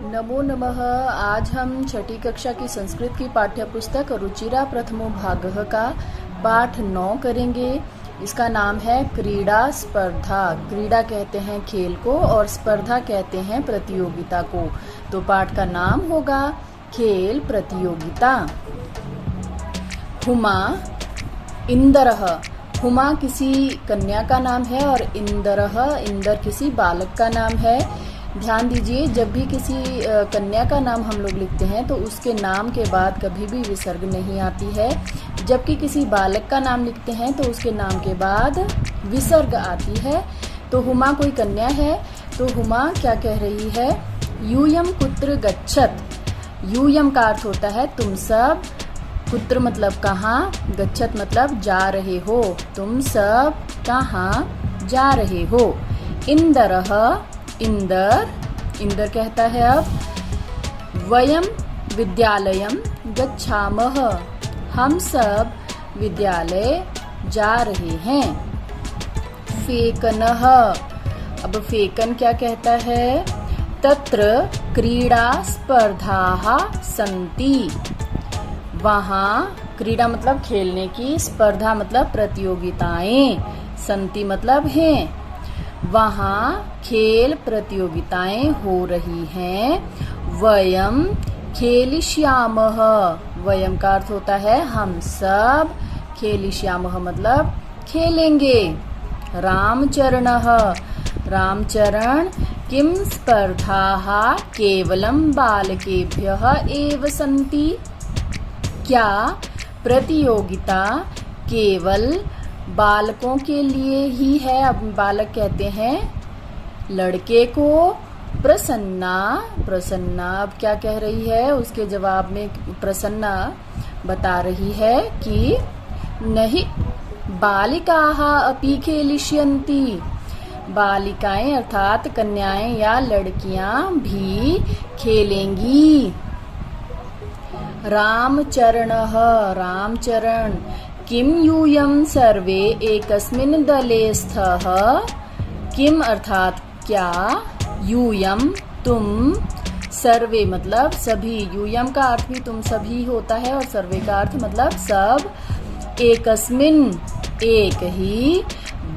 नमो नमः। आज हम छठी कक्षा की संस्कृत की पाठ्य पुस्तक रुचिरा प्रथमो भागः का पाठ 9 करेंगे। इसका नाम है क्रीड़ा स्पर्धा। क्रीड़ा कहते हैं खेल को और स्पर्धा कहते हैं प्रतियोगिता को। तो पाठ का नाम होगा खेल प्रतियोगिता। हुमा इंदरः। हुमा किसी कन्या का नाम है और इंदरः इंदर किसी बालक का नाम है। ध्यान दीजिए, जब भी किसी कन्या का नाम हम लोग लिखते हैं तो उसके नाम के बाद कभी भी विसर्ग नहीं आती है, जबकि किसी बालक का नाम लिखते हैं तो उसके नाम के बाद विसर्ग आती है। तो हुमा कोई कन्या है, तो हुमा क्या कह रही है, यूयम कुत्र गच्छत। यूयम का अर्थ होता है तुम सब, कुत्र मतलब कहाँ, गच्छत मतलब जा रहे हो, तुम सब कहाँ जा रहे हो। इंदरः इंदर, इंदर कहता है अब वयम विद्यालयम गच्छामः, हम सब विद्यालय जा रहे हैं। फेकनः, अब फेकन क्या कहता है, तत्र क्रीड़ा स्पर्धाः सन्ति। वहाँ क्रीड़ा मतलब खेलने की, स्पर्धा मतलब प्रतियोगिताएं, सन्ति मतलब हैं, वहाँ खेल प्रतियोगिताएं हो रही हैं। वयम खेलिष्यामः, वयम का अर्थ होता है हम सब, खेलिष्यामः मतलब खेलेंगे। रामचरणः, रामचरण किम स्पर्धाः केवलं बालकेभ्यः एव सन्ति। क्या प्रतियोगिता केवल बालकों के लिए ही है। अब बालक कहते हैं लड़के को। प्रसन्ना, प्रसन्ना अब क्या कह रही है, उसके जवाब में प्रसन्ना बता रही है कि नहीं, बालिकाः अपि खेलिष्यन्ति, बालिकाएं अर्थात कन्याएं या लड़कियां भी खेलेंगी। रामचरणः, रामचरण किम यूयम सर्वे एकस्मिन् दले स्तः। किम अर्थात क्या, यूयम तुम, सर्वे मतलब सभी, यूयम का अर्थ भी तुम सभी होता है और सर्वे का अर्थ मतलब सब, एकस्मिन् एक ही,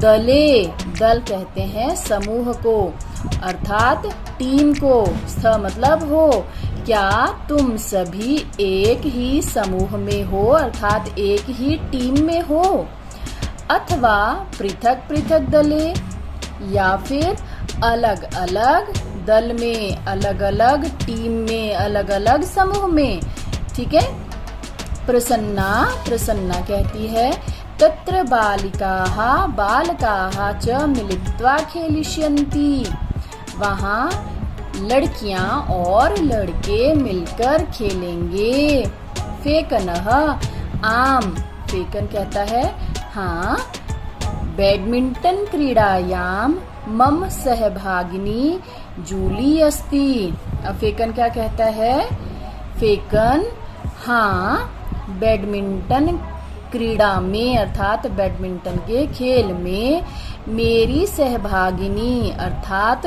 दले दल कहते हैं समूह को अर्थात टीम को, स्थ मतलब हो, क्या तुम सभी एक ही समूह में हो अर्थात एक ही टीम में हो। अथवा पृथक पृथक दले, या फिर अलग अलग दल में, अलग अलग टीम में, अलग अलग समूह में। ठीक है। प्रसन्ना, प्रसन्ना कहती है तत्र बालिकाः बालकाः च मिलित्वा खेलिष्यन्ति, वहाँ लड़कियां और लड़के मिलकर खेलेंगे। फेकनः आम, फेकन कहता है हाँ, बैडमिंटन क्रीड़ायाम मम सहभागिनी जूली अस्ति। अब फेकन क्या कहता है, फेकन हाँ, बैडमिंटन क्रीड़ा में अर्थात बैडमिंटन के खेल में मेरी सहभागिनी अर्थात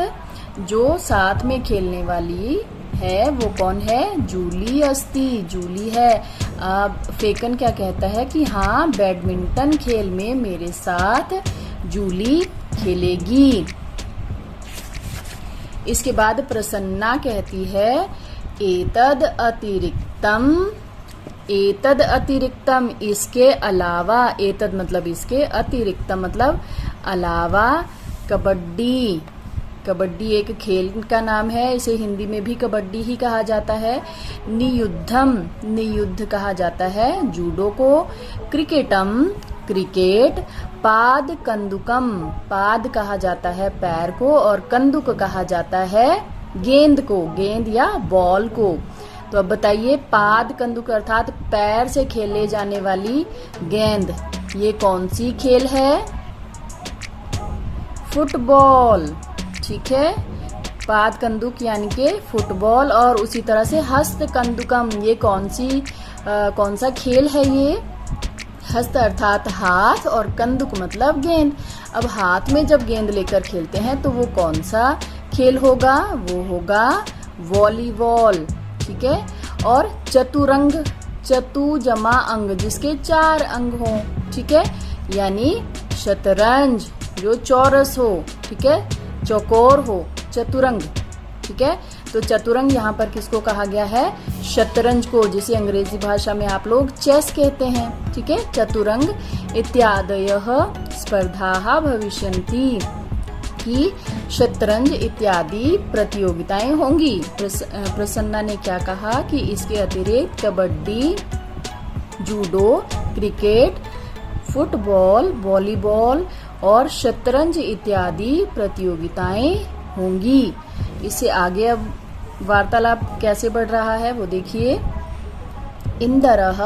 जो साथ में खेलने वाली है वो कौन है, जूली अस्ति, जूली है। अब फेकन क्या कहता है कि हाँ, बैडमिंटन खेल में मेरे साथ जूली खेलेगी। इसके बाद प्रसन्ना कहती है एतद अतिरिक्तम, एतद अतिरिक्तम इसके अलावा, एतद मतलब इसके, अतिरिक्तम मतलब अलावा, कबड्डी, कबड्डी एक खेल का नाम है, इसे हिंदी में भी कबड्डी ही कहा जाता है। नियुद्धम, नियुद्ध कहा जाता है जूडो को। क्रिकेटम, क्रिकेट। पाद कंदुकम, पाद कहा जाता है पैर को और कंदुक कहा जाता है गेंद को, गेंद या बॉल को। तो अब बताइए, पाद कंदुक अर्थात पैर से खेले जाने वाली गेंद, ये कौन सी खेल है, फुटबॉल। ठीक है, पाद कंदुक यानी के फुटबॉल। और उसी तरह से हस्त कंदुकम, ये कौन सा खेल है, ये हस्त अर्थात हाथ और कंदुक मतलब गेंद। अब हाथ में जब गेंद लेकर खेलते हैं तो वो कौन सा खेल होगा, वो होगा वॉलीबॉल, ठीक है। और चतुरंग, चतु जमा अंग जिसके 4 अंग हों, ठीक है, यानी शतरंज जो चौरस हो, ठीक है, चौकोर हो, चतुरंग, ठीक है। तो चतुरंग यहाँ पर किसको कहा गया है? शतरंज को, जिसे अंग्रेजी भाषा में आप लोग चेस कहते हैं, ठीक है। चतुरंग इत्यादयः स्पर्धाः भविष्यन्ति, कि शतरंज इत्यादि प्रतियोगिताएं होंगी। प्रसन्ना ने क्या कहा कि इसके अतिरिक्त kabaddi, judo, cricket, football, volleyball और शतरंज इत्यादि प्रतियोगिताएं होंगी। इससे आगे अब वार्तालाप कैसे बढ़ रहा है वो देखिए। इंदरः,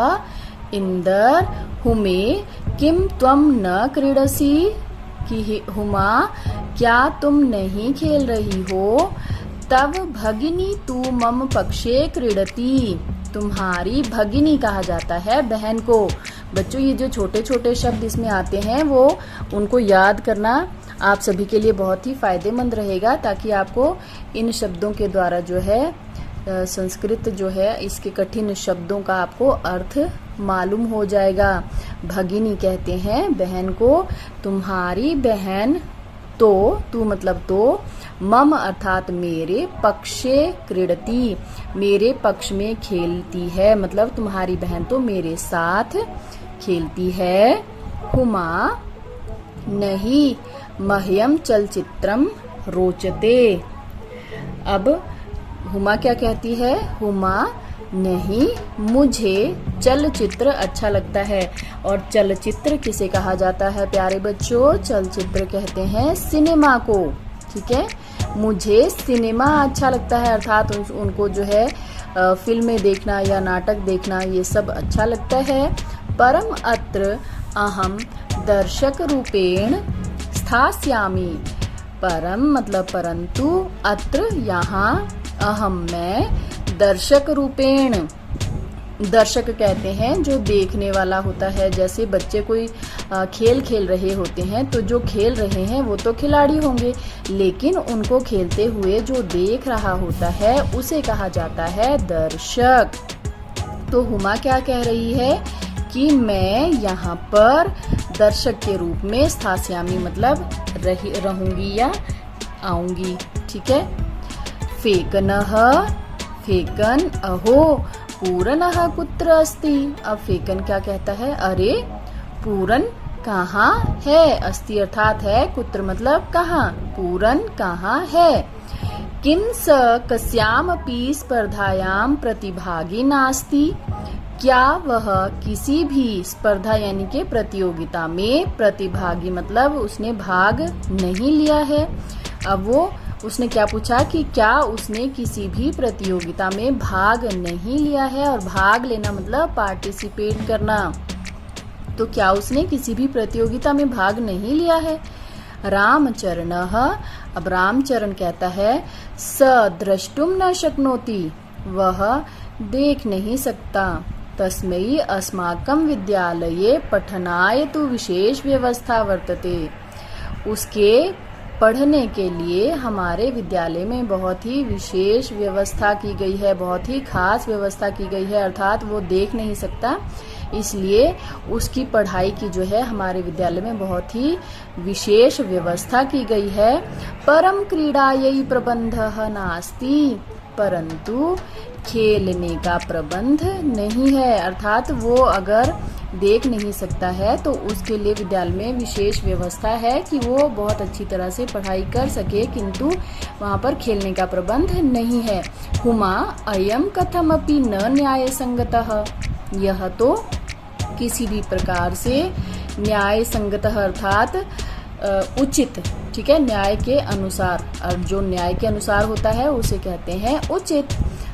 इंदर, हुमे किम त्वम न क्रीडसि, कि हुमा क्या तुम नहीं खेल रही हो? तव भगिनी तू मम पक्षे क्रीडति, तुम्हारी भगिनी कहा जाता है बहन को। बच्चों ये जो छोटे छोटे शब्द इसमें आते हैं वो उनको याद करना आप सभी के लिए बहुत ही फायदेमंद रहेगा, ताकि आपको इन शब्दों के द्वारा जो है संस्कृत जो है इसके कठिन शब्दों का आपको अर्थ मालूम हो जाएगा। भगिनी कहते हैं बहन को, तुम्हारी बहन तो, तू मतलब तो, मम अर्थात मेरे, पक्षे क्रीडति मेरे पक्ष में खेलती है, मतलब तुम्हारी बहन तो मेरे साथ खेलती है। हुमा नहीं मह्यम चलचित्रम रोचते। अब हुमा क्या कहती है? हुमा नहीं मुझे चलचित्र अच्छा लगता है। और चलचित्र किसे कहा जाता है प्यारे बच्चों? चलचित्र कहते हैं सिनेमा को, ठीक है। मुझे सिनेमा अच्छा लगता है, अर्थात उनको जो है फिल्में देखना या नाटक देखना ये सब अच्छा लगता है। परम अत्र अहम दर्शक रूपेण स्थास्यामि। परम मतलब परंतु, अत्र यहाँ, अहम मैं, दर्शक रूपेण, दर्शक कहते हैं जो देखने वाला होता है। जैसे बच्चे कोई खेल खेल रहे होते हैं तो जो खेल रहे हैं वो तो खिलाड़ी होंगे, लेकिन उनको खेलते हुए जो देख रहा होता है उसे कहा जाता है दर्शक। तो हुमा क्या कह रही है कि मैं यहाँ पर दर्शक के रूप में स्थास्यामी मतलब रहूंगी या आऊंगी, ठीक है। फेकनः, फेकन, अहो पूरनः कुत्र अस्ति। अब फेकन क्या कहता है? अरे पूरन कहाँ है? अस्ति अर्थात है, कुत्र मतलब कहाँ, पूरन कहाँ है। किम स कस्यामपि स्पर्धायां प्रतिभागी नास्ति। क्या वह किसी भी स्पर्धा यानी के प्रतियोगिता में प्रतिभागी मतलब उसने भाग नहीं लिया है। अब वो उसने क्या पूछा कि क्या उसने किसी भी प्रतियोगिता में भाग नहीं लिया है, और भाग लेना मतलब पार्टिसिपेट करना। तो क्या उसने किसी भी प्रतियोगिता में भाग नहीं लिया है। रामचरणः, अब रामचरण कहता है स द्रष्टुम न शक्नोति, वह देख नहीं सकता। तस्मै अस्माकं विद्यालये पठनाय तु विशेष व्यवस्था वर्तते। उसके पढ़ने के लिए हमारे विद्यालय में बहुत ही विशेष व्यवस्था की गई है, बहुत ही खास व्यवस्था की गई है, अर्थात वो देख नहीं सकता, इसलिए उसकी पढ़ाई की जो है हमारे विद्यालय में बहुत ही विशेष व्यवस्था की गई है। परम क्रीडायै प्रबंधः नास्ति, परंतु खेलने का प्रबंध नहीं है, अर्थात वो अगर देख नहीं सकता है तो उसके लिए विद्यालय में विशेष व्यवस्था है कि वो बहुत अच्छी तरह से पढ़ाई कर सके, किंतु वहाँ पर खेलने का प्रबंध नहीं है। हुमा अयम कथमपि न न्याय संगतः, यह तो किसी भी प्रकार से न्याय संगतः अर्थात उचित, ठीक है, न्याय के अनुसार, और जो न्याय के अनुसार होता है उसे कहते हैं उचित।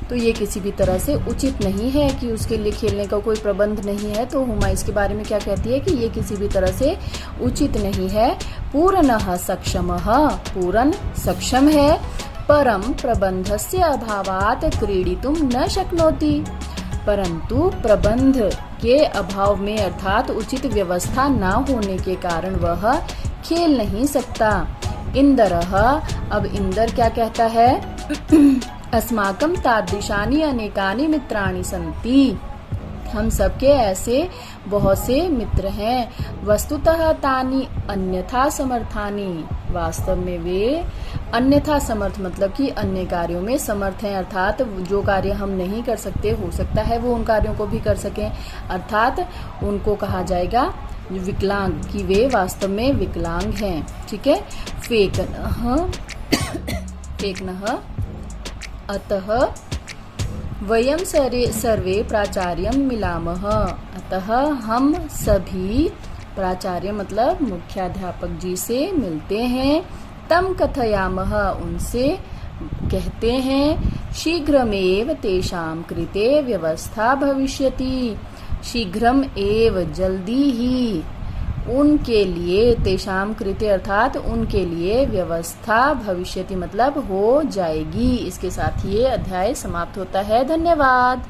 तो ये किसी भी तरह से उचित नहीं है कि उसके लिए खेलने का कोई प्रबंध नहीं है। तो हुमा इसके बारे में क्या कहती है कि ये किसी भी तरह से उचित नहीं है। पूर्णः सक्षमः, पूर्ण सक्षम है, परम प्रबंधस्य अभावात् क्रीडितुं न शक्नोति, परंतु प्रबंध के अभाव में अर्थात उचित व्यवस्था न होने के कारण वह खेल नहीं सकता। इंदरः, अब इंदर क्या कहता है अस्माकं तादृशानि अनेकानि मित्राणि सन्ति। हम सबके ऐसे बहुत से मित्र हैं। वस्तुतः तानि अन्यथा समर्थानि, वास्तव में वे अन्यथा समर्थ मतलब कि अन्य कार्यों में समर्थ हैं, अर्थात जो कार्य हम नहीं कर सकते हो सकता है वो उन कार्यों को भी कर सकें, अर्थात उनको कहा जाएगा विकलांग, कि वे वास्तव में विकलांग हैं। ठीक है। फेकनः अतः वयं सर्वे प्राचार्यं मिलामः, अतः हम सभी प्राचार्य मतलब मुख्याध्यापक जी से मिलते हैं। तम कथयामः, उनसे कहते हैं। शीघ्रमेव तेषां कृते व्यवस्था भविष्यति, शीघ्रम एव जल्दी ही उनके लिए, तेषां कृते अर्थात उनके लिए, व्यवस्था भविष्यति मतलब हो जाएगी। इसके साथ ये अध्याय समाप्त होता है। धन्यवाद।